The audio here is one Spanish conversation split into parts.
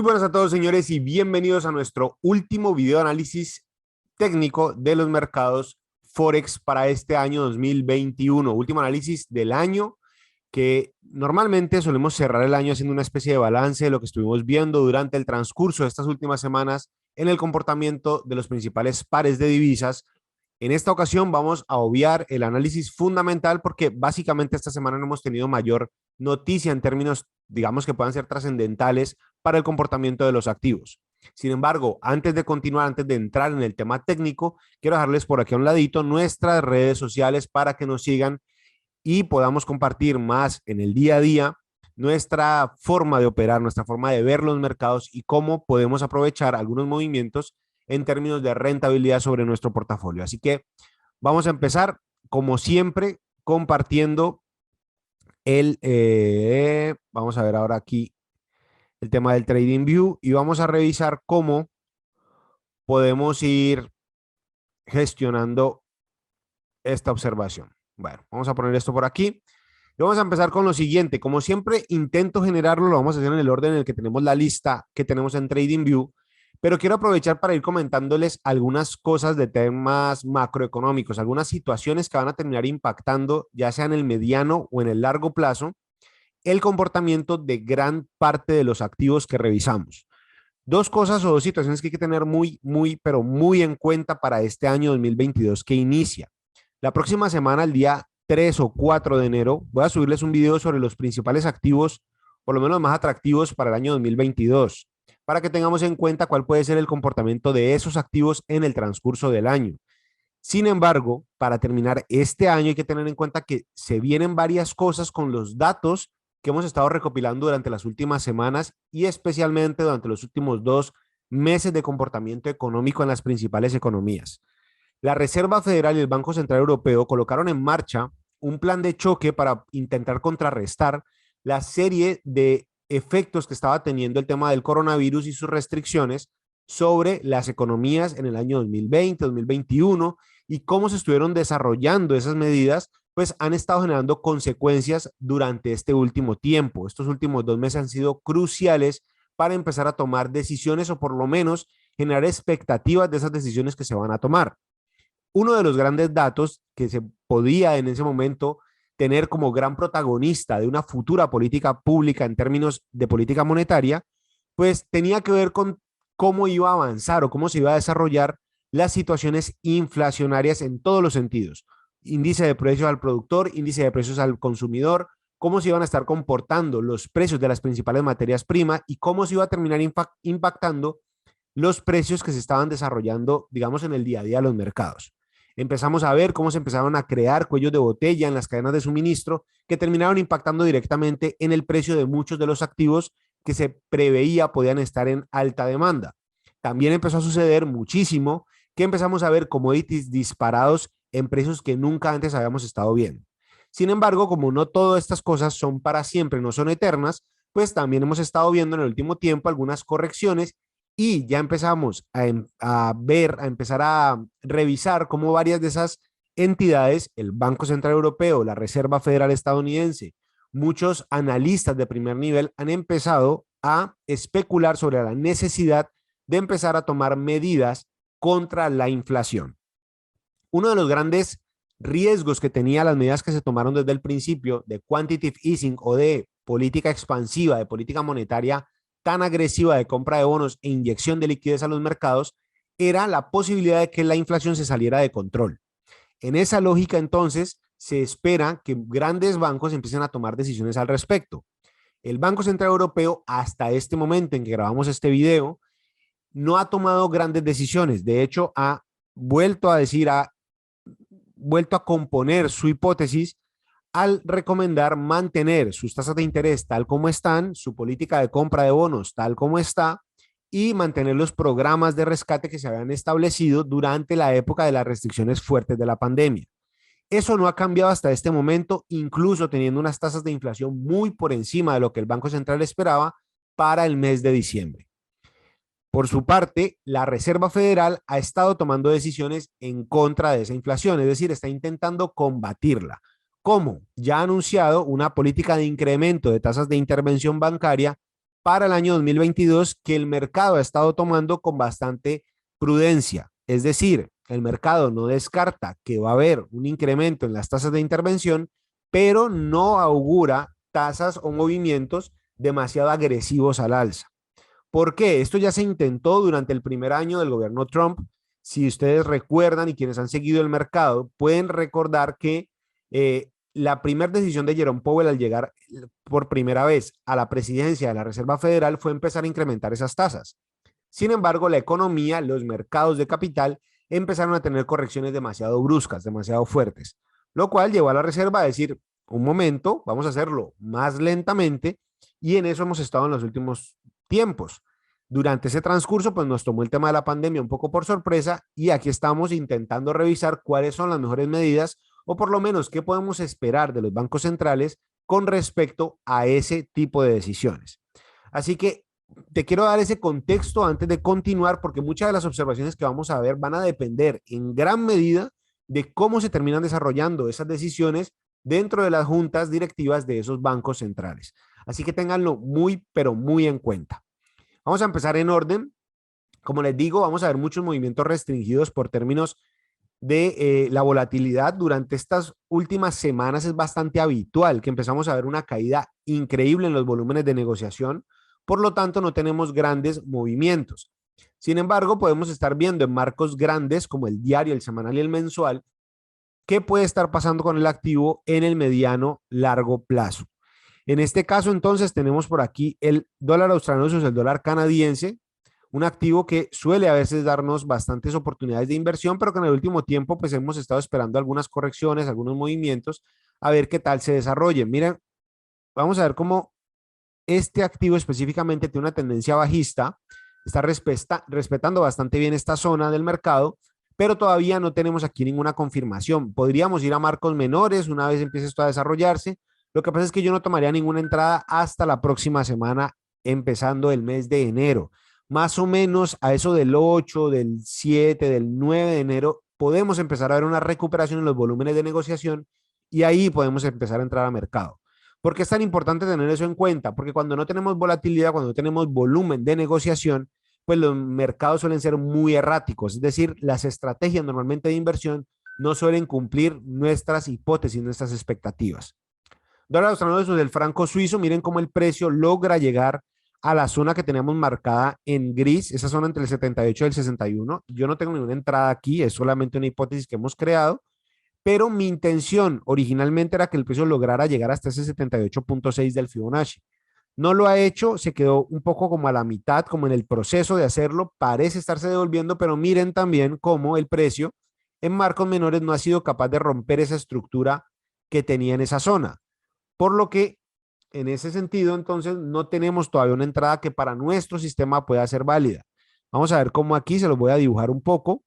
buenas a todos, señores, y bienvenidos a nuestro último video de análisis técnico de los mercados Forex para este año 2021. Último análisis del año, que normalmente solemos cerrar el año haciendo una especie de balance de lo que estuvimos viendo durante el transcurso de estas últimas semanas en el comportamiento de los principales pares de divisas. En esta ocasión vamos a obviar el análisis fundamental porque básicamente esta semana no hemos tenido mayor noticia en términos, digamos, que puedan ser trascendentales para el comportamiento de los activos. Sin embargo, antes de continuar, antes de entrar en el tema técnico, quiero dejarles por aquí a un ladito nuestras redes sociales para que nos sigan y podamos compartir más en el día a día nuestra forma de operar, nuestra forma de ver los mercados y cómo podemos aprovechar algunos movimientos en términos de rentabilidad sobre nuestro portafolio. Así que vamos a empezar, como siempre, compartiendo vamos a ver ahora aquí el tema del TradingView y vamos a revisar cómo podemos ir gestionando esta observación. Bueno, vamos a poner esto por aquí. Y vamos a empezar con lo siguiente. Como siempre, intento generarlo, lo vamos a hacer en el orden en el que tenemos la lista que tenemos en TradingView, pero quiero aprovechar para ir comentándoles algunas cosas de temas macroeconómicos, algunas situaciones que van a terminar impactando, ya sea en el mediano o en el largo plazo, el comportamiento de gran parte de los activos que revisamos. Dos cosas o dos situaciones que hay que tener pero muy en cuenta para este año 2022 que inicia. La próxima semana, el día 3 o 4 de enero, voy a subirles un video sobre los principales activos, por lo menos más atractivos para el año 2022, para que tengamos en cuenta cuál puede ser el comportamiento de esos activos en el transcurso del año. Sin embargo, para terminar este año hay que tener en cuenta que se vienen varias cosas con los datos que hemos estado recopilando durante las últimas semanas y especialmente durante los últimos 2 meses de comportamiento económico en las principales economías. La Reserva Federal y el Banco Central Europeo colocaron en marcha un plan de choque para intentar contrarrestar la serie de efectos que estaba teniendo el tema del coronavirus y sus restricciones sobre las economías en el año 2020, 2021 y cómo se estuvieron desarrollando esas medidas, pues han estado generando consecuencias durante este último tiempo. Estos últimos 2 meses han sido cruciales para empezar a tomar decisiones o por lo menos generar expectativas de esas decisiones que se van a tomar. Uno de los grandes datos que se podía en ese momento tener como gran protagonista de una futura política pública en términos de política monetaria, pues tenía que ver con cómo iba a avanzar o cómo se iba a desarrollar las situaciones inflacionarias en todos los sentidos. Índice de precios al productor, índice de precios al consumidor, cómo se iban a estar comportando los precios de las principales materias primas y cómo se iba a terminar impactando los precios que se estaban desarrollando, digamos, en el día a día de los mercados. Empezamos a ver cómo se empezaron a crear cuellos de botella en las cadenas de suministro que terminaron impactando directamente en el precio de muchos de los activos que se preveía podían estar en alta demanda. También empezó a suceder muchísimo que empezamos a ver commodities disparados en precios que nunca antes habíamos estado viendo. Sin embargo, como no todas estas cosas son para siempre, no son eternas, pues también hemos estado viendo en el último tiempo algunas correcciones y ya empezamos a empezar a revisar cómo varias de esas entidades, el Banco Central Europeo, la Reserva Federal Estadounidense, muchos analistas de primer nivel han empezado a especular sobre la necesidad de empezar a tomar medidas contra la inflación. Uno de los grandes riesgos que tenía las medidas que se tomaron desde el principio de quantitative easing o de política expansiva, de política monetaria tan agresiva de compra de bonos e inyección de liquidez a los mercados, era la posibilidad de que la inflación se saliera de control. En esa lógica, entonces, se espera que grandes bancos empiecen a tomar decisiones al respecto. El Banco Central Europeo, hasta este momento en que grabamos este video, no ha tomado grandes decisiones. De hecho, ha vuelto a componer su hipótesis al recomendar mantener sus tasas de interés tal como están, su política de compra de bonos tal como está y mantener los programas de rescate que se habían establecido durante la época de las restricciones fuertes de la pandemia. Eso no ha cambiado hasta este momento, incluso teniendo unas tasas de inflación muy por encima de lo que el Banco Central esperaba para el mes de diciembre. Por su parte, la Reserva Federal ha estado tomando decisiones en contra de esa inflación, es decir, está intentando combatirla. ¿Cómo? Ya ha anunciado una política de incremento de tasas de intervención bancaria para el año 2022 que el mercado ha estado tomando con bastante prudencia. Es decir, el mercado no descarta que va a haber un incremento en las tasas de intervención, pero no augura tasas o movimientos demasiado agresivos al alza. ¿Por qué? Esto ya se intentó durante el primer año del gobierno Trump. Si ustedes recuerdan y quienes han seguido el mercado, pueden recordar que la primera decisión de Jerome Powell al llegar por primera vez a la presidencia de la Reserva Federal fue empezar a incrementar esas tasas. Sin embargo, la economía, los mercados de capital empezaron a tener correcciones demasiado bruscas, demasiado fuertes, lo cual llevó a la Reserva a decir, un momento, vamos a hacerlo más lentamente, y en eso hemos estado en los últimos tiempos. Durante ese transcurso, pues nos tomó el tema de la pandemia un poco por sorpresa y aquí estamos intentando revisar cuáles son las mejores medidas o por lo menos qué podemos esperar de los bancos centrales con respecto a ese tipo de decisiones. Así que te quiero dar ese contexto antes de continuar porque muchas de las observaciones que vamos a ver van a depender en gran medida de cómo se terminan desarrollando esas decisiones dentro de las juntas directivas de esos bancos centrales. Así que ténganlo muy, pero muy en cuenta. Vamos a empezar en orden. Como les digo, vamos a ver muchos movimientos restringidos por términos de la volatilidad. Durante estas últimas semanas es bastante habitual que empezamos a ver una caída increíble en los volúmenes de negociación. Por lo tanto, no tenemos grandes movimientos. Sin embargo, podemos estar viendo en marcos grandes como el diario, el semanal y el mensual, qué puede estar pasando con el activo en el mediano largo plazo. En este caso, entonces, tenemos por aquí el dólar australiano versus el dólar canadiense, un activo que suele a veces darnos bastantes oportunidades de inversión, pero que en el último tiempo pues hemos estado esperando algunas correcciones, algunos movimientos, a ver qué tal se desarrolle. Miren, vamos a ver cómo este activo específicamente tiene una tendencia bajista, está respetando bastante bien esta zona del mercado, pero todavía no tenemos aquí ninguna confirmación. Podríamos ir a marcos menores una vez empiece esto a desarrollarse. Lo que pasa es que yo no tomaría ninguna entrada hasta la próxima semana, empezando el mes de enero. Más o menos a eso del 8, del 7, del 9 de enero, podemos empezar a ver una recuperación en los volúmenes de negociación y ahí podemos empezar a entrar a mercado. ¿Por qué es tan importante tener eso en cuenta? Porque cuando no tenemos volatilidad, cuando no tenemos volumen de negociación, pues los mercados suelen ser muy erráticos. Es decir, las estrategias normalmente de inversión no suelen cumplir nuestras hipótesis, nuestras expectativas. Dólar australiano versus el franco suizo, miren cómo el precio logra llegar a la zona que teníamos marcada en gris, esa zona entre el 78 y el 61. Yo no tengo ninguna entrada aquí, es solamente una hipótesis que hemos creado, pero mi intención originalmente era que el precio lograra llegar hasta ese 78.6 del Fibonacci. No lo ha hecho, se quedó un poco como a la mitad, como en el proceso de hacerlo, parece estarse devolviendo, pero miren también cómo el precio en marcos menores no ha sido capaz de romper esa estructura que tenía en esa zona. Por lo que en ese sentido, entonces, no tenemos todavía una entrada que para nuestro sistema pueda ser válida. Vamos a ver cómo aquí se los voy a dibujar un poco.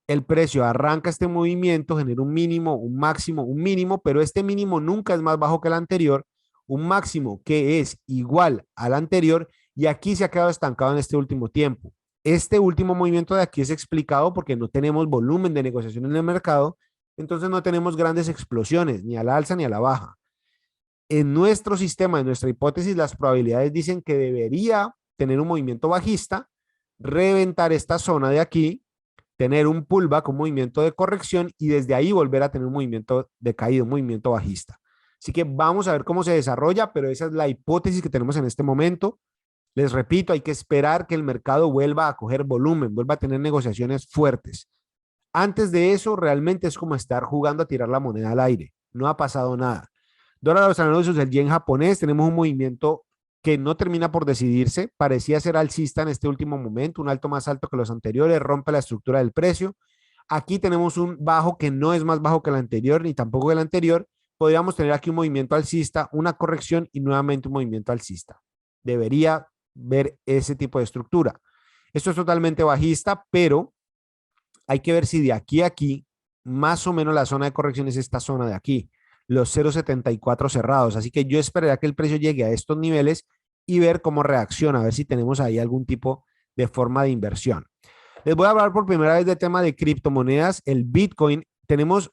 El precio arranca este movimiento, genera un mínimo, un máximo, un mínimo, pero este mínimo nunca es más bajo que el anterior, un máximo que es igual al anterior y aquí se ha quedado estancado en este último tiempo. Este último movimiento de aquí es explicado porque no tenemos volumen de negociación en el mercado, entonces no tenemos grandes explosiones, ni a la alza ni a la baja. En nuestro sistema, en nuestra hipótesis, las probabilidades dicen que debería tener un movimiento bajista, reventar esta zona de aquí, tener un pullback, un movimiento de corrección y desde ahí volver a tener un movimiento de caída, un movimiento bajista. Así que vamos a ver cómo se desarrolla, pero esa es la hipótesis que tenemos en este momento. Les repito, hay que esperar que el mercado vuelva a coger volumen, vuelva a tener negociaciones fuertes. Antes de eso, realmente es como estar jugando a tirar la moneda al aire. No ha pasado nada. Dólar australiano versus el yen japonés, tenemos un movimiento que no termina por decidirse, parecía ser alcista en este último momento, un alto más alto que los anteriores, rompe la estructura del precio. Aquí tenemos un bajo que no es más bajo que el anterior, ni tampoco que el anterior. Podríamos tener aquí un movimiento alcista, una corrección y nuevamente un movimiento alcista. Debería ver ese tipo de estructura. Esto es totalmente bajista, pero hay que ver si de aquí a aquí, más o menos la zona de corrección es esta zona de aquí, los 0.74 cerrados. Así que yo esperaría que el precio llegue a estos niveles y ver cómo reacciona, a ver si tenemos ahí algún tipo de forma de inversión. Les voy a hablar por primera vez de tema de criptomonedas. El Bitcoin, tenemos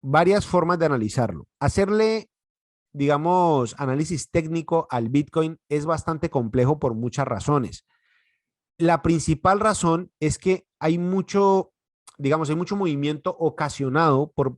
varias formas de analizarlo. Hacerle digamos, análisis técnico al Bitcoin es bastante complejo por muchas razones. La principal razón es que hay mucho, digamos, hay mucho movimiento ocasionado por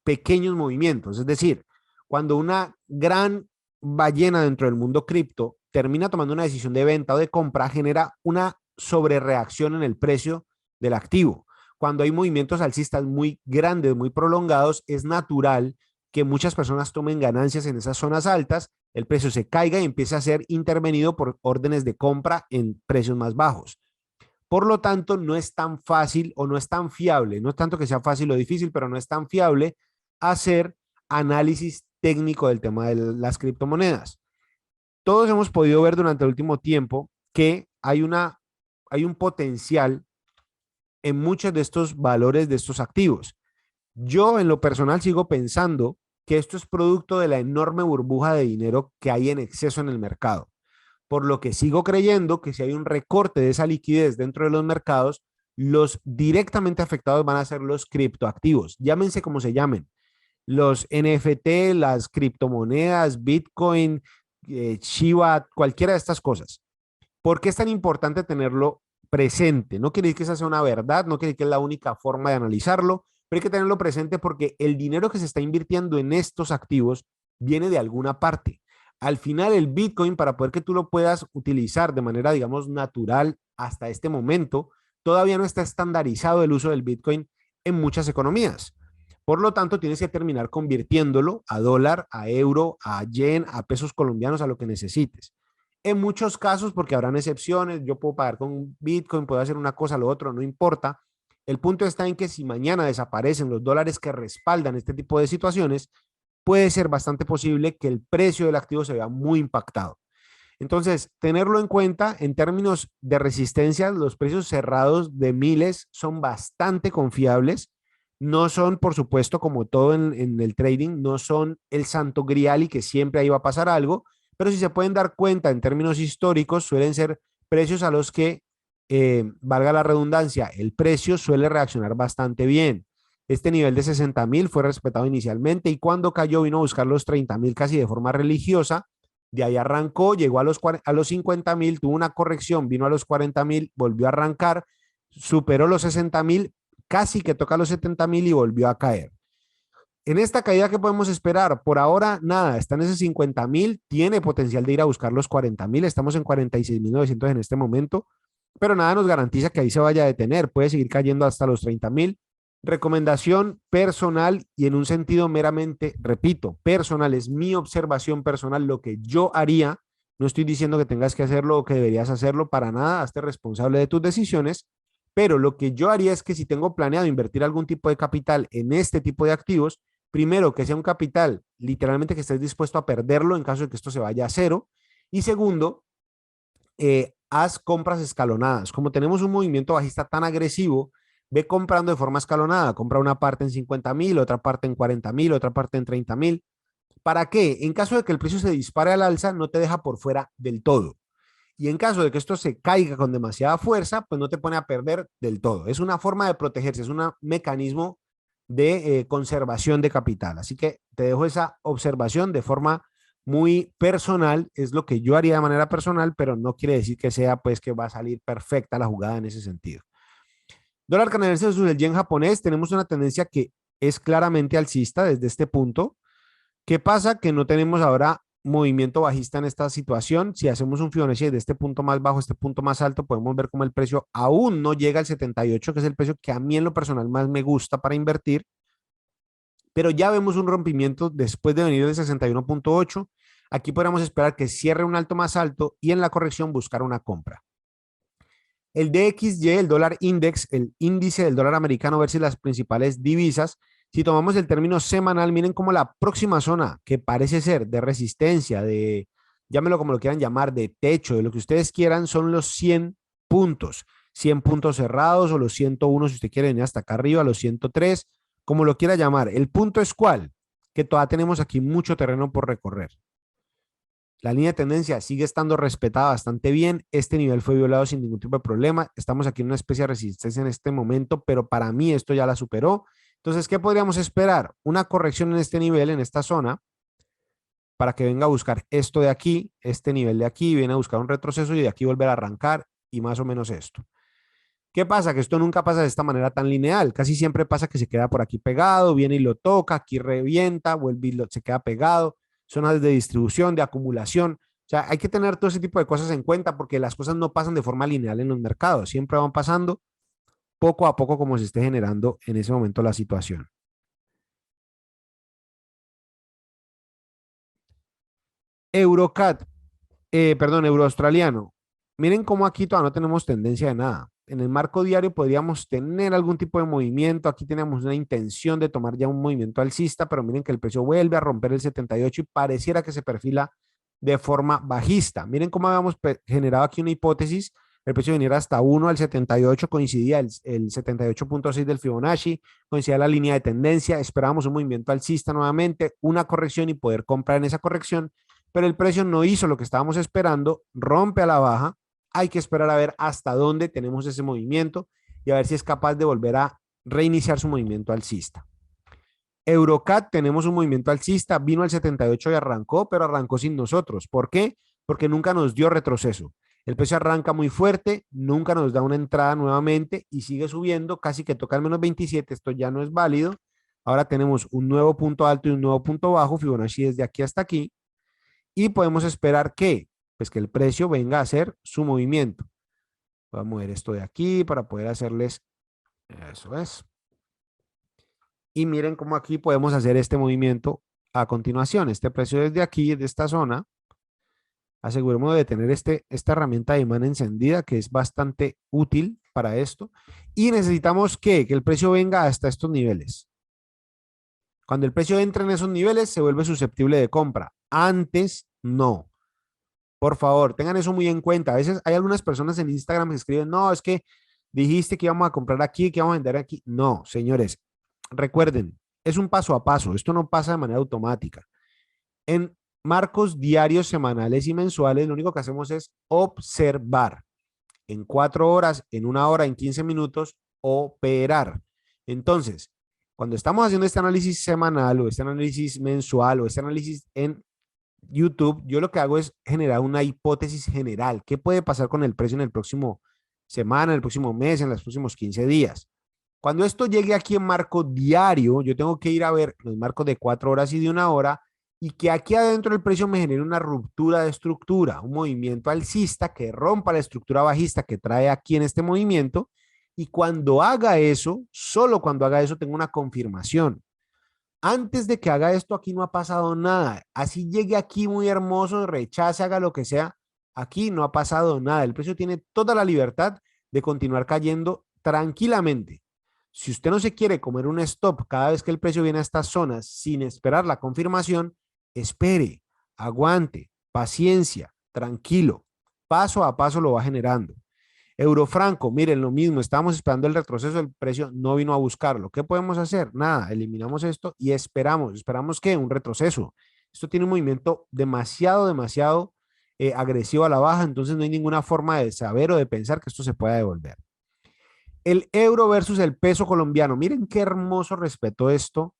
pequeños movimientos. Es decir, cuando una gran ballena dentro del mundo cripto termina tomando una decisión de venta o de compra, genera una sobrereacción en el precio del activo. Cuando hay movimientos alcistas muy grandes, muy prolongados, es natural que muchas personas tomen ganancias en esas zonas altas, el precio se caiga y empiece a ser intervenido por órdenes de compra en precios más bajos. Por lo tanto, no es tan fácil o no es tan fiable, no es tanto que sea fácil o difícil, pero no es tan fiable hacer análisis técnico del tema de las criptomonedas. Todos hemos podido ver durante el último tiempo que hay un potencial en muchos de estos valores de estos activos. Yo en lo personal sigo pensando que esto es producto de la enorme burbuja de dinero que hay en exceso en el mercado, por lo que sigo creyendo que si hay un recorte de esa liquidez dentro de los mercados, los directamente afectados van a ser los criptoactivos, llámense como se llamen, los NFT, las criptomonedas, Bitcoin, Shiba, cualquiera de estas cosas. ¿Por qué es tan importante tenerlo presente? No quiere decir que esa sea una verdad, no quiere decir que es la única forma de analizarlo, pero hay que tenerlo presente porque el dinero que se está invirtiendo en estos activos viene de alguna parte. Al final, el Bitcoin, para poder que tú lo puedas utilizar de manera, digamos, natural hasta este momento, todavía no está estandarizado el uso del Bitcoin en muchas economías. Por lo tanto, tienes que terminar convirtiéndolo a dólar, a euro, a yen, a pesos colombianos, a lo que necesites. En muchos casos, porque habrán excepciones, yo puedo pagar con Bitcoin, puedo hacer una cosa, lo otro, no importa. El punto está en que si mañana desaparecen los dólares que respaldan este tipo de situaciones, puede ser bastante posible que el precio del activo se vea muy impactado. Entonces, tenerlo en cuenta en términos de resistencia, los precios cerrados de miles son bastante confiables. No son, por supuesto, como todo en el trading, no son el santo grial y que siempre ahí va a pasar algo, pero si se pueden dar cuenta en términos históricos, suelen ser precios a los que, valga la redundancia, el precio suele reaccionar bastante bien. Este nivel de 60.000 fue respetado inicialmente y cuando cayó vino a buscar los 30.000 casi de forma religiosa. De ahí arrancó, llegó a los 50.000, tuvo una corrección, vino a los 40.000, volvió a arrancar, superó los 60.000, casi que toca los 70.000 y volvió a caer. En esta caída, ¿qué podemos esperar? Por ahora, nada, está en ese 50.000, tiene potencial de ir a buscar los 40.000, estamos en 46.900 en este momento, pero nada nos garantiza que ahí se vaya a detener, puede seguir cayendo hasta los 30.000. Recomendación personal y en un sentido meramente, repito, personal, es mi observación personal, lo que yo haría, no estoy diciendo que tengas que hacerlo o que deberías hacerlo para nada, hazte responsable de tus decisiones, pero lo que yo haría es que si tengo planeado invertir algún tipo de capital en este tipo de activos, primero que sea un capital literalmente que estés dispuesto a perderlo en caso de que esto se vaya a cero, y segundo, haz compras escalonadas. Como tenemos un movimiento bajista tan agresivo, ve comprando de forma escalonada. Compra una parte en 50.000, otra parte en 40.000, otra parte en 30.000. ¿Para qué? En caso de que el precio se dispare al alza, no te deja por fuera del todo. Y en caso de que esto se caiga con demasiada fuerza, pues no te pone a perder del todo. Es una forma de protegerse, es un mecanismo de conservación de capital. Así que te dejo esa observación de forma muy personal, es lo que yo haría de manera personal, pero no quiere decir que sea pues que va a salir perfecta la jugada en ese sentido. Dólar canadiense versus el yen japonés, tenemos una tendencia que es claramente alcista desde este punto. ¿Qué pasa? Que no tenemos ahora movimiento bajista en esta situación. Si hacemos un Fibonacci de este punto más bajo, este punto más alto, podemos ver cómo el precio aún no llega al 78, que es el precio que a mí en lo personal más me gusta para invertir, pero ya vemos un rompimiento después de venir del 61.8. Aquí podríamos esperar que cierre un alto más alto y en la corrección buscar una compra. El DXY, el dólar index, el índice del dólar americano versus las principales divisas, si tomamos el término semanal, miren cómo la próxima zona que parece ser de resistencia, de, llámelo como lo quieran llamar, de techo, de lo que ustedes quieran, son los 100 puntos. 100 puntos cerrados o los 101 si usted quiere venir hasta acá arriba, los 103, como lo quiera llamar. El punto es cuál, que todavía tenemos aquí mucho terreno por recorrer. La línea de tendencia sigue estando respetada bastante bien. Este nivel fue violado sin ningún tipo de problema. Estamos aquí en una especie de resistencia en este momento, pero para mí esto ya la superó. Entonces, ¿qué podríamos esperar? Una corrección en este nivel, en esta zona, para que venga a buscar esto de aquí, este nivel de aquí, viene a buscar un retroceso y de aquí volver a arrancar y más o menos esto. ¿Qué pasa? Que esto nunca pasa de esta manera tan lineal. Casi siempre pasa que se queda por aquí pegado, viene y lo toca, aquí revienta, vuelve y se queda pegado. Zonas de distribución, de acumulación. O sea, hay que tener todo ese tipo de cosas en cuenta porque las cosas no pasan de forma lineal en los mercados. Siempre van pasando poco a poco como se esté generando en ese momento la situación. Eurocat, perdón, euro australiano. Miren cómo aquí todavía no tenemos tendencia de nada. En el marco diario podríamos tener algún tipo de movimiento. Aquí tenemos una intención de tomar ya un movimiento alcista, pero miren que el precio vuelve a romper el 78 y pareciera que se perfila de forma bajista. Miren cómo habíamos generado aquí una hipótesis. El precio venía hasta 1 al 78, coincidía el 78.6 del Fibonacci, coincidía la línea de tendencia. Esperábamos un movimiento alcista nuevamente, una corrección y poder comprar en esa corrección, pero el precio no hizo lo que estábamos esperando, rompe a la baja. Hay que esperar a ver hasta dónde tenemos ese movimiento y a ver si es capaz de volver a reiniciar su movimiento alcista. Eurocat, tenemos un movimiento alcista, vino al 78 y arrancó, pero arrancó sin nosotros. ¿Por qué? Porque nunca nos dio retroceso. El precio arranca muy fuerte, nunca nos da una entrada nuevamente y sigue subiendo, casi que toca el menos 27, esto ya no es válido. Ahora tenemos un nuevo punto alto y un nuevo punto bajo, Fibonacci desde aquí hasta aquí, y podemos esperar que, pues que el precio venga a hacer su movimiento. Voy a mover esto de aquí para poder hacerles, eso es. Y miren cómo aquí podemos hacer este movimiento a continuación. Este precio desde aquí, de esta zona, aseguremos de tener esta herramienta de imán encendida que es bastante útil para esto. Y necesitamos que el precio venga hasta estos niveles. Cuando el precio entra en esos niveles, se vuelve susceptible de compra. Antes, no. Por favor, tengan eso muy en cuenta. A veces hay algunas personas en Instagram que escriben, no, es que dijiste que íbamos a comprar aquí, que íbamos a vender aquí. No, señores, recuerden, es un paso a paso. Esto no pasa de manera automática. En marcos diarios, semanales y mensuales, lo único que hacemos es observar. En 4 horas, en 1 hora, en 15 minutos, operar. Entonces, cuando estamos haciendo este análisis semanal o este análisis mensual o este análisis en YouTube, yo lo que hago es generar una hipótesis general. ¿Qué puede pasar con el precio en el próximo semana, en el próximo mes, en los próximos 15 días? Cuando esto llegue aquí en marco diario, yo tengo que ir a ver los marcos de 4 horas y de 1 hora y que aquí adentro el precio me genere una ruptura de estructura, un movimiento alcista que rompa la estructura bajista que trae aquí en este movimiento. Y cuando haga eso, solo cuando haga eso, tengo una confirmación. Antes de que haga esto, aquí no ha pasado nada. Así llegue aquí muy hermoso, rechace, haga lo que sea, aquí no ha pasado nada. El precio tiene toda la libertad de continuar cayendo tranquilamente. Si usted no se quiere comer un stop cada vez que el precio viene a estas zonas sin esperar la confirmación, espere, aguante, paciencia, tranquilo. Paso a paso lo va generando. Eurofranco, miren, lo mismo, estábamos esperando el retroceso, el precio no vino a buscarlo. ¿Qué podemos hacer? Nada, eliminamos esto y esperamos que un retroceso. Esto tiene un movimiento demasiado agresivo a la baja, entonces no hay ninguna forma de saber o de pensar que esto se pueda devolver. El euro versus el peso colombiano, miren qué hermoso respetó esto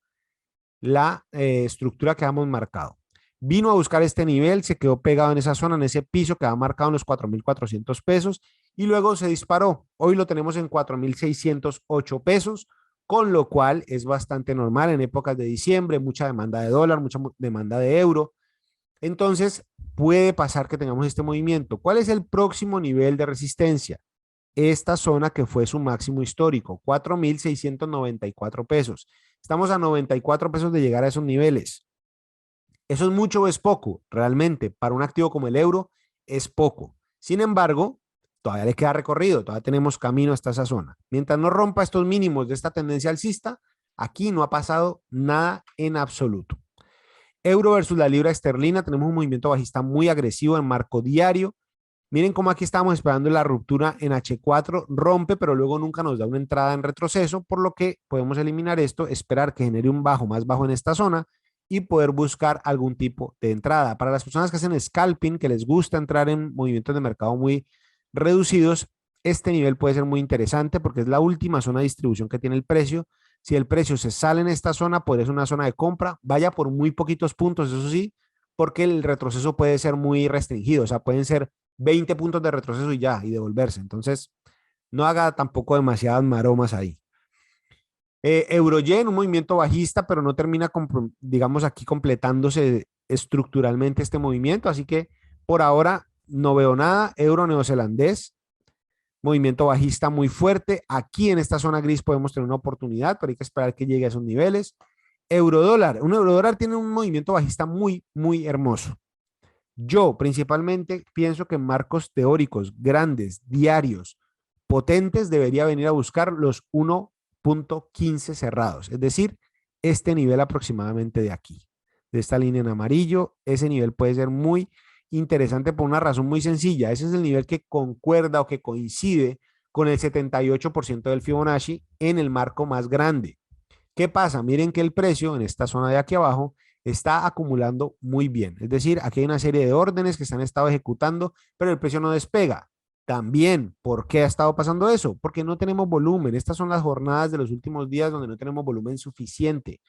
la estructura que hemos marcado. Vino a buscar este nivel, se quedó pegado en esa zona, en ese piso que ha marcado en los 4.400 pesos y luego se disparó. Hoy lo tenemos en 4.608 pesos, con lo cual es bastante normal en épocas de diciembre, mucha demanda de dólar, mucha demanda de euro. Entonces, puede pasar que tengamos este movimiento. ¿Cuál es el próximo nivel de resistencia? Esta zona que fue su máximo histórico, 4.694 pesos. Estamos a 94 pesos de llegar a esos niveles. ¿Eso es mucho o es poco? Realmente, para un activo como el euro, es poco. Sin embargo, todavía le queda recorrido, todavía tenemos camino hasta esa zona. Mientras no rompa estos mínimos de esta tendencia alcista, aquí no ha pasado nada en absoluto. Euro versus la libra esterlina, tenemos un movimiento bajista muy agresivo en marco diario. Miren cómo aquí estamos esperando la ruptura en H4, rompe, pero luego nunca nos da una entrada en retroceso, por lo que podemos eliminar esto, esperar que genere un bajo más bajo en esta zona y poder buscar algún tipo de entrada. Para las personas que hacen scalping, que les gusta entrar en movimientos de mercado muy reducidos, este nivel puede ser muy interesante porque es la última zona de distribución que tiene el precio. Si el precio se sale en esta zona, puede ser una zona de compra, vaya por muy poquitos puntos, eso sí, porque el retroceso puede ser muy restringido, o sea, pueden ser 20 puntos de retroceso y ya, y devolverse. Entonces, no haga tampoco demasiadas maromas ahí. Euroyen, un movimiento bajista, pero no termina, digamos, aquí completándose estructuralmente este movimiento, así que por ahora no veo nada. Euro neozelandés, movimiento bajista muy fuerte. Aquí en esta zona gris podemos tener una oportunidad, pero hay que esperar que llegue a esos niveles. Eurodólar, un eurodólar tiene un movimiento bajista muy, muy hermoso. Yo principalmente pienso que en marcos teóricos grandes, diarios, potentes, debería venir a buscar los 1.15 cerrados, es decir, este nivel aproximadamente de aquí, de esta línea en amarillo. Ese nivel puede ser muy interesante por una razón muy sencilla. Ese es el nivel que concuerda o que coincide con el 78% del Fibonacci en el marco más grande. ¿Qué pasa? Miren que el precio en esta zona de aquí abajo está acumulando muy bien. Es decir, aquí hay una serie de órdenes que se han estado ejecutando, pero el precio no despega. También, ¿por qué ha estado pasando eso? Porque no tenemos volumen. Estas son las jornadas de los últimos días donde no tenemos volumen suficiente.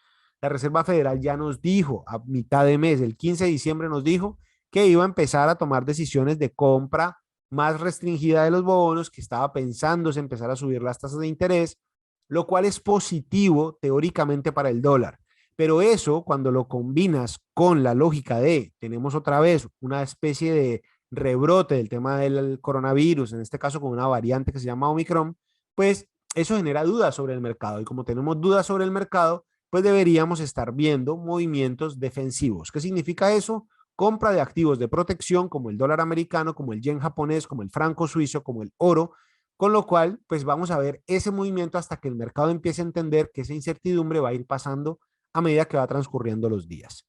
La Reserva Federal ya nos dijo a mitad de mes, el 15 de diciembre nos dijo que iba a empezar a tomar decisiones de compra más restringida de los bonos, que estaba pensándose empezar a subir las tasas de interés, lo cual es positivo teóricamente para el dólar. Pero eso, cuando lo combinas con la lógica de tenemos otra vez una especie de rebrote del tema del coronavirus, en este caso con una variante que se llama Omicron, pues eso genera dudas sobre el mercado. Y como tenemos dudas sobre el mercado, pues deberíamos estar viendo movimientos defensivos. ¿Qué significa eso? Compra de activos de protección como el dólar americano, como el yen japonés, como el franco suizo, como el oro, con lo cual, pues vamos a ver ese movimiento hasta que el mercado empiece a entender que esa incertidumbre va a ir pasando a medida que va transcurriendo los días.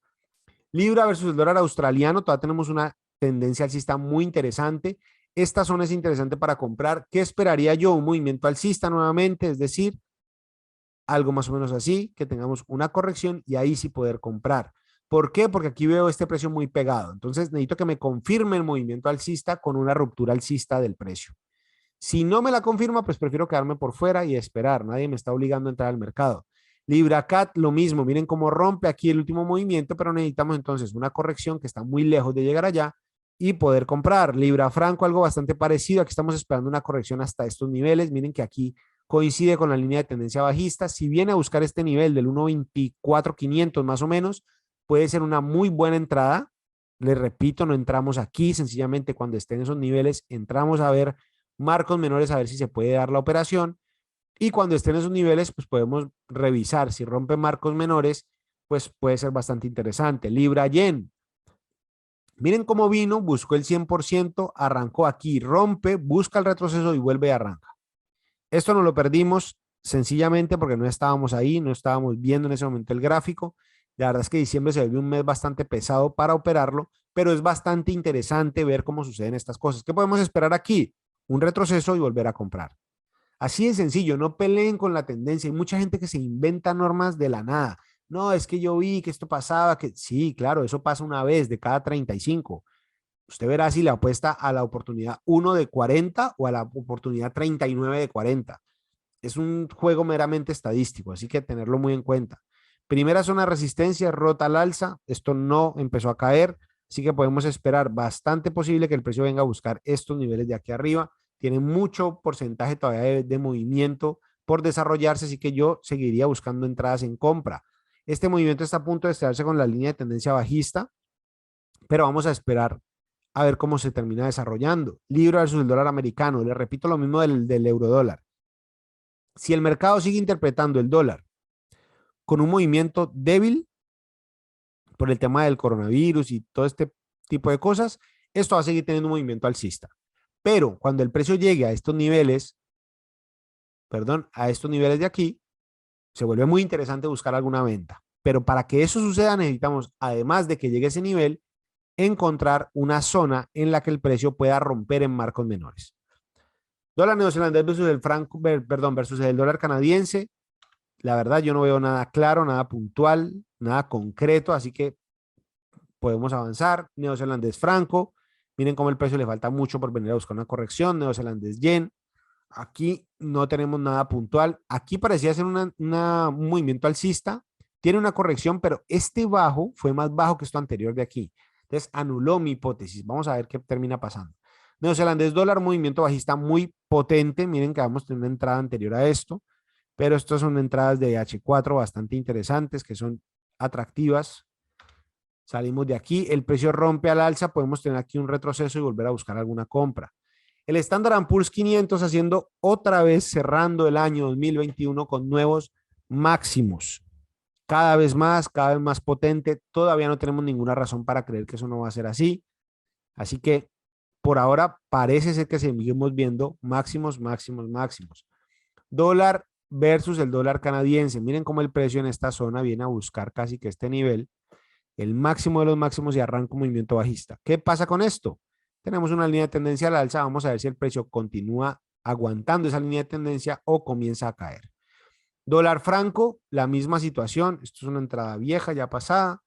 Libra versus el dólar australiano, todavía tenemos una tendencia alcista muy interesante. Esta zona es interesante para comprar. ¿Qué esperaría yo? Un movimiento alcista nuevamente, es decir, algo más o menos así, que tengamos una corrección y ahí sí poder comprar. ¿Por qué? Porque aquí veo este precio muy pegado. Entonces necesito que me confirme el movimiento alcista con una ruptura alcista del precio. Si no me la confirma, pues prefiero quedarme por fuera y esperar. Nadie me está obligando a entrar al mercado. Libra Cat, lo mismo. Miren cómo rompe aquí el último movimiento, pero necesitamos entonces una corrección que está muy lejos de llegar allá y poder comprar. Libra Franco, algo bastante parecido. Aquí estamos esperando una corrección hasta estos niveles. Miren que aquí coincide con la línea de tendencia bajista. Si viene a buscar este nivel del 1.24.500 más o menos, puede ser una muy buena entrada. Les repito, no entramos aquí, sencillamente cuando estén esos niveles, entramos a ver marcos menores a ver si se puede dar la operación y cuando estén en esos niveles pues podemos revisar si rompe marcos menores, pues puede ser bastante interesante. Libra Yen, miren cómo vino, buscó el 100%, arrancó aquí, rompe, busca el retroceso y vuelve y arranca. Esto no lo perdimos sencillamente porque no estábamos ahí, no estábamos viendo en ese momento el gráfico. La verdad es que diciembre se volvió un mes bastante pesado para operarlo, pero es bastante interesante ver cómo suceden estas cosas. ¿Qué podemos esperar aquí? Un retroceso y volver a comprar. Así de sencillo, no peleen con la tendencia. Hay mucha gente que se inventa normas de la nada. No, es que yo vi que esto pasaba, que sí, claro, eso pasa una vez de cada 35. Usted verá si le apuesta a la oportunidad 1 de 40 o a la oportunidad 39 de 40. Es un juego meramente estadístico, así que tenerlo muy en cuenta. Primera zona de resistencia, rota al alza. Esto no empezó a caer, así que podemos esperar bastante posible que el precio venga a buscar estos niveles de aquí arriba. Tiene mucho porcentaje todavía de movimiento por desarrollarse, así que yo seguiría buscando entradas en compra. Este movimiento está a punto de estrellarse con la línea de tendencia bajista, pero vamos a esperar a ver cómo se termina desarrollando. Libra versus el dólar americano. Le repito lo mismo del euro dólar. Si el mercado sigue interpretando el dólar con un movimiento débil por el tema del coronavirus y todo este tipo de cosas, esto va a seguir teniendo un movimiento alcista. Pero cuando el precio llegue a estos niveles, perdón, a estos niveles de aquí, se vuelve muy interesante buscar alguna venta. Pero para que eso suceda necesitamos, además de que llegue a ese nivel, encontrar una zona en la que el precio pueda romper en marcos menores. Dólar neozelandés versus el franco, perdón, versus el dólar canadiense. La verdad, yo no veo nada claro, nada puntual, nada concreto, así que podemos avanzar. Neozelandés franco. Miren cómo el precio le falta mucho por venir a buscar una corrección. Neozelandés yen. Aquí no tenemos nada puntual. Aquí parecía ser un movimiento alcista, Tiene una corrección, pero este bajo fue más bajo que esto anterior de aquí. Entonces anuló mi hipótesis. Vamos a ver qué termina pasando. Neozelandés dólar, movimiento bajista muy potente. Miren que vamos a tener una entrada anterior a esto, pero estas son entradas de H4 bastante interesantes que son atractivas. Salimos de aquí, el precio rompe al alza, podemos tener aquí un retroceso y volver a buscar alguna compra. El Standard & Poor's 500 haciendo otra vez, cerrando el año 2021 con nuevos máximos. Cada vez más potente. Todavía no tenemos ninguna razón para creer que eso no va a ser así. Así que por ahora parece ser que seguimos viendo máximos, máximos, máximos. Dólar versus el dólar canadiense. Miren cómo el precio en esta zona viene a buscar casi que este nivel, el máximo de los máximos y arranca un movimiento bajista. ¿Qué pasa con esto? Tenemos una línea de tendencia al alza. Vamos a ver si el precio continúa aguantando esa línea de tendencia o comienza a caer. Dólar franco, la misma situación. Esto es una entrada vieja, ya pasada.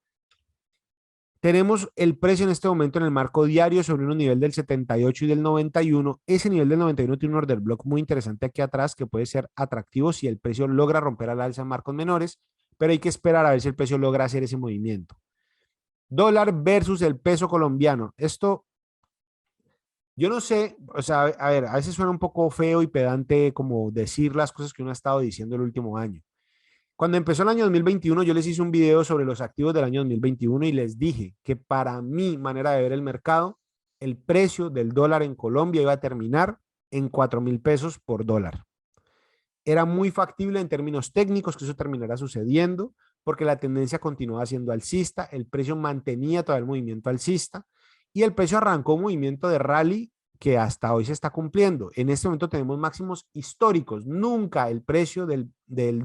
Tenemos el precio en este momento en el marco diario sobre un nivel del 78 y del 91. Ese nivel del 91 tiene un order block muy interesante aquí atrás que puede ser atractivo si el precio logra romper al alza en marcos menores, pero hay que esperar a ver si el precio logra hacer ese movimiento. Dólar versus el peso colombiano. Esto, yo no sé, o sea, a ver, a veces suena un poco feo y pedante como decir las cosas que uno ha estado diciendo el último año. Cuando empezó el año 2021, yo les hice un video sobre los activos del año 2021 y les dije que para mi manera de ver el mercado, el precio del dólar en Colombia iba a terminar en 4.000 pesos por dólar. Era muy factible en términos técnicos que eso terminara sucediendo porque la tendencia continuaba siendo alcista, el precio mantenía todo el movimiento alcista y el precio arrancó un movimiento de rally que hasta hoy se está cumpliendo. En este momento tenemos máximos históricos. Nunca el precio del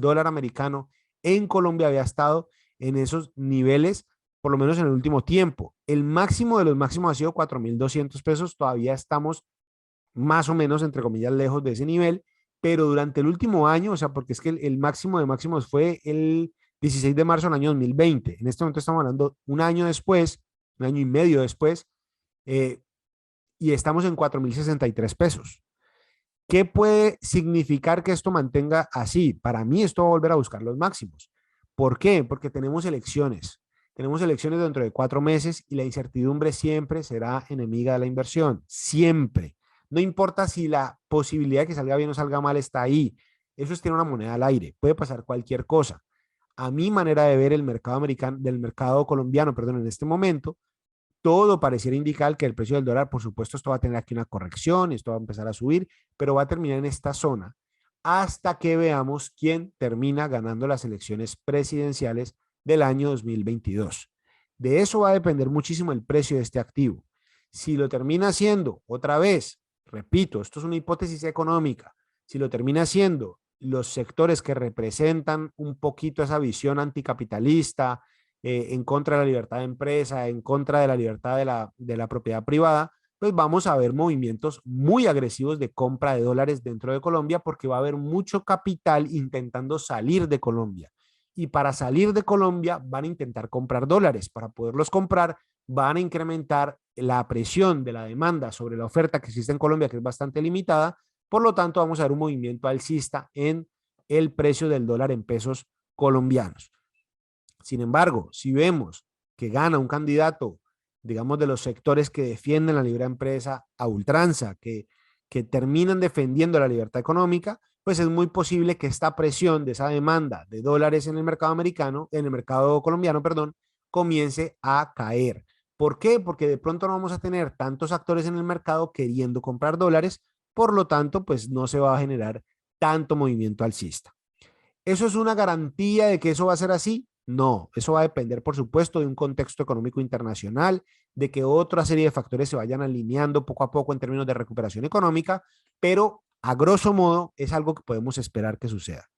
dólar americano en Colombia había estado en esos niveles, por lo menos en el último tiempo. El máximo de los máximos ha sido 4.200 pesos. Todavía estamos más o menos, entre comillas, lejos de ese nivel, pero durante el último año, o sea, porque es que el máximo de máximos fue el 16 de marzo del año 2020. En este momento estamos hablando un año después, un año y medio después, eh, y estamos en 4.063 pesos. ¿Qué puede significar que esto mantenga así? Para mí esto va a volver a buscar los máximos. ¿Por qué? Porque tenemos elecciones. Tenemos elecciones dentro de 4 meses y la incertidumbre siempre será enemiga de la inversión. Siempre. No importa si la posibilidad de que salga bien o salga mal está ahí. Eso es tener una moneda al aire. Puede pasar cualquier cosa. A mi manera de ver el mercado americano, del mercado colombiano, perdón, en este momento, todo pareciera indicar que el precio del dólar, por supuesto, esto va a tener aquí una corrección, esto va a empezar a subir, pero va a terminar en esta zona hasta que veamos quién termina ganando las elecciones presidenciales del año 2022. De eso va a depender muchísimo el precio de este activo. Si lo termina haciendo, otra vez, repito, esto es una hipótesis económica, si lo termina haciendo los sectores que representan un poquito esa visión anticapitalista, en contra de la libertad de empresa, en contra de la libertad de la propiedad privada, pues vamos a ver movimientos muy agresivos de compra de dólares dentro de Colombia porque va a haber mucho capital intentando salir de Colombia. Y para salir de Colombia van a intentar comprar dólares. Para poderlos comprar van a incrementar la presión de la demanda sobre la oferta que existe en Colombia, que es bastante limitada. Por lo tanto, vamos a ver un movimiento alcista en el precio del dólar en pesos colombianos. Sin embargo, si vemos que gana un candidato, digamos, de los sectores que defienden la libre empresa a ultranza, que terminan defendiendo la libertad económica, pues es muy posible que esta presión de esa demanda de dólares en el mercado americano, en el mercado colombiano, perdón, comience a caer. ¿Por qué? Porque de pronto no vamos a tener tantos actores en el mercado queriendo comprar dólares, por lo tanto, pues no se va a generar tanto movimiento alcista. ¿Eso es una garantía de que eso va a ser así? No, eso va a depender, por supuesto, de un contexto económico internacional, de que otra serie de factores se vayan alineando poco a poco en términos de recuperación económica, pero a grosso modo es algo que podemos esperar que suceda.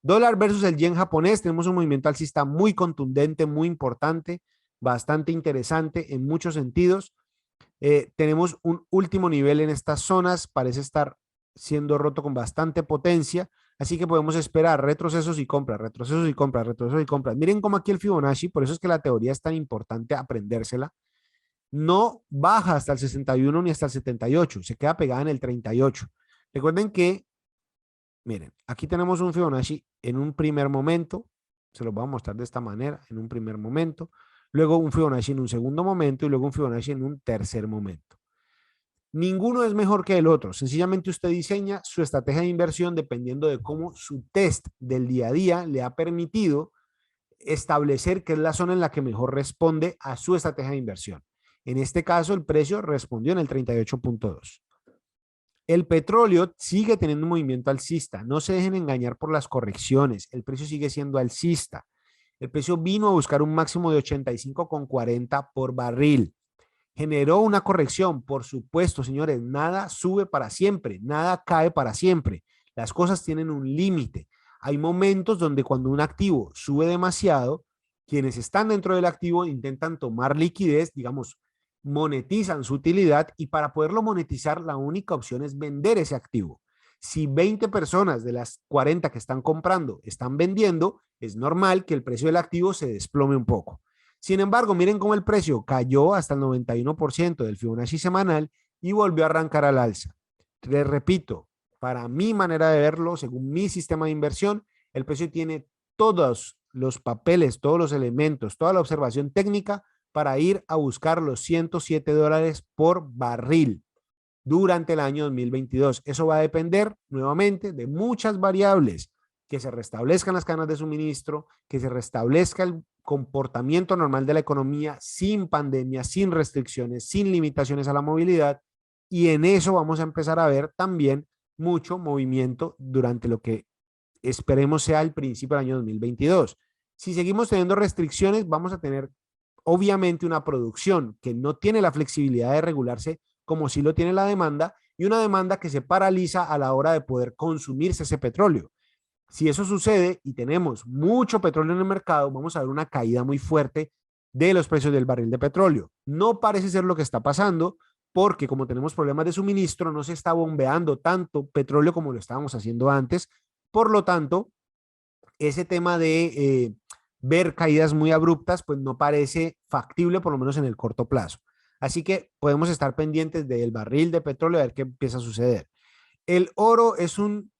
Dólar versus el yen japonés, tenemos un movimiento alcista muy contundente, muy importante, bastante interesante en muchos sentidos. Tenemos un último nivel en estas zonas, parece estar siendo roto con bastante potencia, así que podemos esperar retrocesos y compras, retrocesos y compras, retrocesos y compras. Miren cómo aquí el Fibonacci, por eso es que la teoría es tan importante aprendérsela, no baja hasta el 61 ni hasta el 78, se queda pegada en el 38. Recuerden que, miren, aquí tenemos un Fibonacci en un primer momento, Se los voy a mostrar de esta manera en un primer momento, luego un Fibonacci en un segundo momento y luego un Fibonacci en un tercer momento. Ninguno es mejor que el otro. Sencillamente usted diseña su estrategia de inversión dependiendo de cómo su test del día a día le ha permitido establecer qué es la zona en la que mejor responde a su estrategia de inversión. En este caso, el precio respondió en el 38.2. El petróleo sigue teniendo un movimiento alcista. No se dejen engañar por las correcciones. El precio sigue siendo alcista. El precio vino a buscar un máximo de 85,40 por barril. Generó una corrección, por supuesto, señores. Nada sube para siempre, nada cae para siempre. Las cosas tienen un límite. Hay momentos donde cuando un activo sube demasiado, quienes están dentro del activo intentan tomar liquidez, digamos, monetizan su utilidad y para poderlo monetizar la única opción es vender ese activo. Si 20 personas de las 40 que están comprando están vendiendo, es normal que el precio del activo se desplome un poco. Sin embargo, miren cómo el precio cayó hasta el 91% del Fibonacci semanal y volvió a arrancar al alza. Les repito, para mi manera de verlo, según mi sistema de inversión, el precio tiene todos los papeles, todos los elementos, toda la observación técnica para ir a buscar los $107 por barril durante el año 2022. Eso va a depender nuevamente de muchas variables, que se restablezcan las cadenas de suministro, que se restablezca el comportamiento normal de la economía sin pandemia, sin restricciones, sin limitaciones a la movilidad, y en eso vamos a empezar a ver también mucho movimiento durante lo que esperemos sea el principio del año 2022. Si seguimos teniendo restricciones, vamos a tener obviamente una producción que no tiene la flexibilidad de regularse como si lo tiene la demanda, y una demanda que se paraliza a la hora de poder consumirse ese petróleo. Si eso sucede y tenemos mucho petróleo en el mercado, vamos a ver una caída muy fuerte de los precios del barril de petróleo. No parece ser lo que está pasando porque como tenemos problemas de suministro, no se está bombeando tanto petróleo como lo estábamos haciendo antes. Por lo tanto, ese tema de ver caídas muy abruptas, pues no parece factible, por lo menos en el corto plazo. Así que podemos estar pendientes del barril de petróleo a ver qué empieza a suceder. El oro es un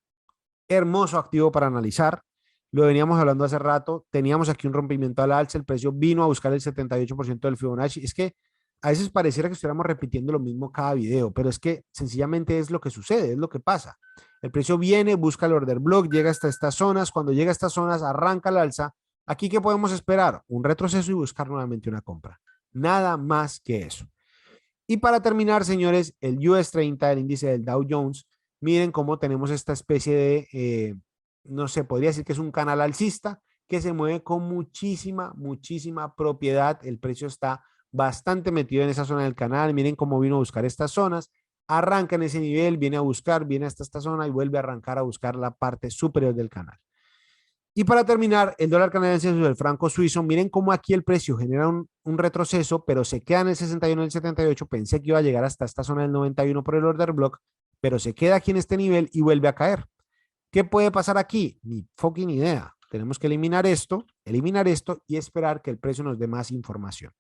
hermoso activo para analizar. Lo veníamos hablando hace rato. Teníamos aquí un rompimiento al alza. El precio vino a buscar el 78% del Fibonacci. Es que a veces pareciera que estuviéramos repitiendo lo mismo cada video, pero es que sencillamente es lo que sucede, es lo que pasa. El precio viene, busca el order block, llega hasta estas zonas. Cuando llega a estas zonas, arranca el alza. Aquí, ¿qué podemos esperar? Un retroceso y buscar nuevamente una compra. Nada más que eso. Y para terminar, señores, el US 30, el índice del Dow Jones, miren cómo tenemos esta especie de, no sé, podría decir que es un canal alcista que se mueve con muchísima propiedad. El precio está bastante metido en esa zona del canal. Miren cómo vino a buscar estas zonas. Arranca en ese nivel, viene a buscar, viene hasta esta zona y vuelve a arrancar a buscar la parte superior del canal. Y para terminar, el dólar canadiense sobre el franco suizo, miren cómo aquí el precio genera un retroceso, pero se queda en el 61 y el 78. Pensé que iba a llegar hasta esta zona del 91 por el order block, pero se queda aquí en este nivel y vuelve a caer. ¿Qué puede pasar aquí? Ni fucking idea. Tenemos que eliminar esto y esperar que el precio nos dé más información.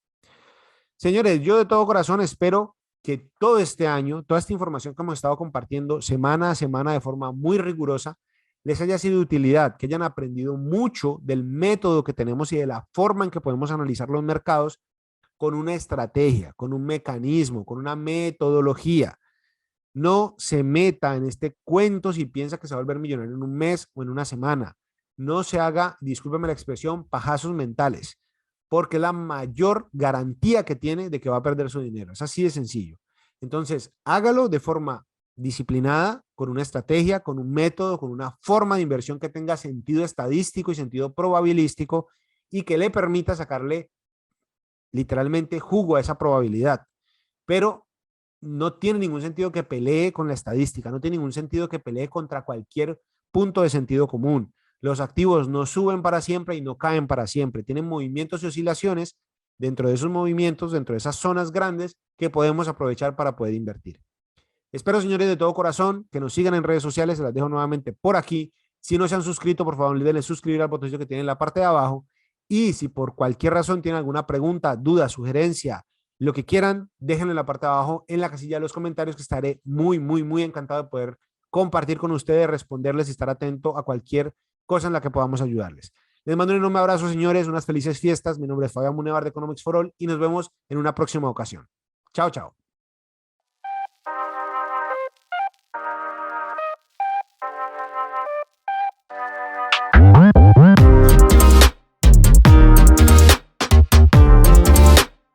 Señores, yo de todo corazón espero que todo este año, toda esta información que hemos estado compartiendo semana a semana de forma muy rigurosa, les haya sido de utilidad, que hayan aprendido mucho del método que tenemos y de la forma en que podemos analizar los mercados con una estrategia, con un mecanismo, con una metodología. No se meta en este cuento si piensa que se va a volver millonario en un mes o en una semana. No se haga, discúlpeme la expresión, pajazos mentales, porque es la mayor garantía que tiene de que va a perder su dinero. Es así de sencillo. Entonces, hágalo de forma disciplinada, con una estrategia, con un método, con una forma de inversión que tenga sentido estadístico y sentido probabilístico y que le permita sacarle literalmente jugo a esa probabilidad. Pero no tiene ningún sentido que pelee con la estadística, no tiene ningún sentido que pelee contra cualquier punto de sentido común. Los activos no suben para siempre y no caen para siempre. Tienen movimientos y oscilaciones dentro de esos movimientos, dentro de esas zonas grandes que podemos aprovechar para poder invertir. Espero, señores, de todo corazón que nos sigan en redes sociales. Se las dejo nuevamente por aquí. Si no se han suscrito, por favor, denle suscribir al botoncito que tiene en la parte de abajo. Y si por cualquier razón tienen alguna pregunta, duda, sugerencia, lo que quieran, déjenlo en la parte de abajo, en la casilla de los comentarios, que estaré muy encantado de poder compartir con ustedes, responderles y estar atento a cualquier cosa en la que podamos ayudarles. Les mando un enorme abrazo, señores, unas felices fiestas. Mi nombre es Fabián Munevar de Economics for All y nos vemos en una próxima ocasión. Chao, chao.